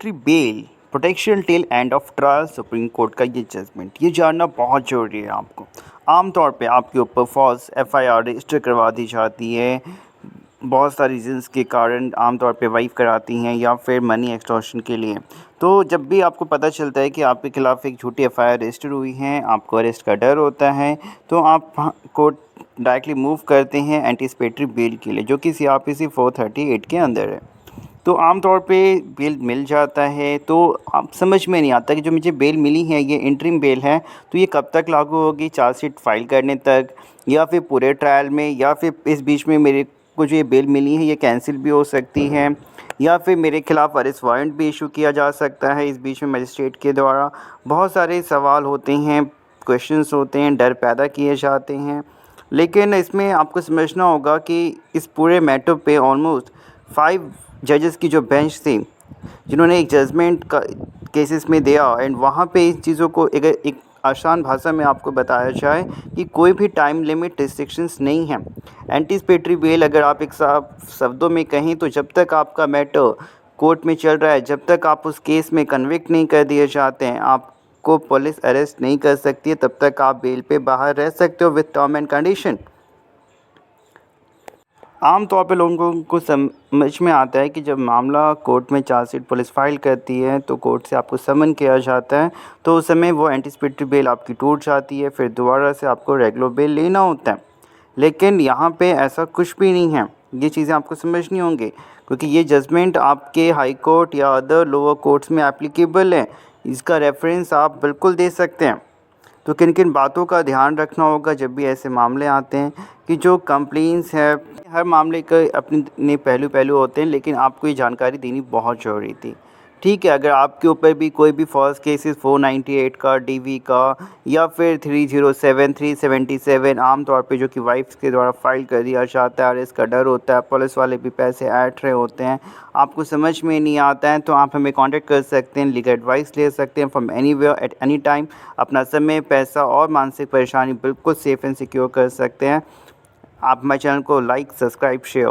Anticipatory bail protection till end of trial supreme court का ये judgement, ये जानना बहुत ज़रूरी है आपको। आमतौर पे आपके ऊपर फॉल्स एफआईआर रजिस्टर करवा दी जाती है, बहुत सारे रीजंस के कारण आमतौर पे वाइफ कराती हैं या फिर मनी एक्सटॉर्शन के लिए। तो जब भी आपको पता चलता है कि आपके खिलाफ़ एक झूठी एफआईआर रजिस्टर हुई है, आपको अरेस्ट का डर होता है, तो आप कोर्ट डायरेक्टली मूव करते हैं एंटीसिपेटरी बेल के लिए, जो कि सीआरपीसी 438 के अंदर है। तो आम तौर पे बेल मिल जाता है, तो आप समझ में नहीं आता कि जो मुझे बेल मिली है ये इंटरिम बेल है, तो ये कब तक लागू होगी, चार्जशीट फाइल करने तक या फिर पूरे ट्रायल में, या फिर इस बीच में मेरे को जो ये बेल मिली है ये कैंसिल भी हो सकती है, या फिर मेरे खिलाफ़ अरेस्ट वारंट भी इशू किया जा सकता है इस बीच में मजिस्ट्रेट के द्वारा। बहुत सारे सवाल होते हैं, क्वेश्चंस होते हैं, डर पैदा किए जाते हैं। लेकिन इसमें आपको समझना होगा कि इस पूरे मैटर पे ऑलमोस्ट 5 जजेस की जो बेंच थी, जिन्होंने एक जजमेंट का केसेस में दिया, एंड वहाँ पे इन चीज़ों को एक आसान भाषा में आपको बताया जाए कि कोई भी टाइम लिमिट रिस्ट्रिक्शंस नहीं है। एंटीसिपेटरी बेल अगर आप एक साफ शब्दों में कहें तो जब तक आपका मैटर कोर्ट में चल रहा है, जब तक आप उस केस में कन्विक्ट नहीं कर दिए जाते हैं, आपको पुलिस अरेस्ट नहीं कर सकती है, तब तक आप बेल पे बाहर रह सकते हो विद टर्म एंड कंडीशन। आम तौर पे लोगों को समझ में आता है कि जब मामला कोर्ट में चार्जशीट पुलिस फाइल करती है तो कोर्ट से आपको समन किया जाता है, तो उस समय वो एंटीसिपेटरी बेल आपकी टूट जाती है, फिर दोबारा से आपको रेगुलर बेल लेना होता है। लेकिन यहाँ पे ऐसा कुछ भी नहीं है, ये चीज़ें आपको समझनी होंगी, क्योंकि ये जजमेंट आपके हाई कोर्ट या अदर लोअर कोर्ट्स में एप्लीकेबल है। इसका रेफरेंस आप बिल्कुल दे सकते हैं। तो किन किन बातों का ध्यान रखना होगा जब भी ऐसे मामले आते हैं कि जो कंप्लेंट्स है, हर मामले के अपने पहलू होते हैं, लेकिन आपको ये जानकारी देनी बहुत ज़रूरी थी। ठीक है, अगर आपके ऊपर भी कोई भी फॉल्स केसेस 498 का, डीवी का या फिर 307, 377 आम तौर पे जो कि वाइफ्स के द्वारा फाइल कर दिया जाता है और इसका डर होता है, पुलिस वाले भी पैसे ऐंठ रहे होते हैं, आपको समझ में नहीं आता है, तो आप हमें कांटेक्ट कर सकते हैं, लीगल एडवाइस ले सकते हैं from anywhere at any time. अपना समय, पैसा और मानसिक परेशानी बिल्कुल सेफ़ एंड सिक्योर कर सकते हैं। आप हमारे चैनल को लाइक, सब्सक्राइब, शेयर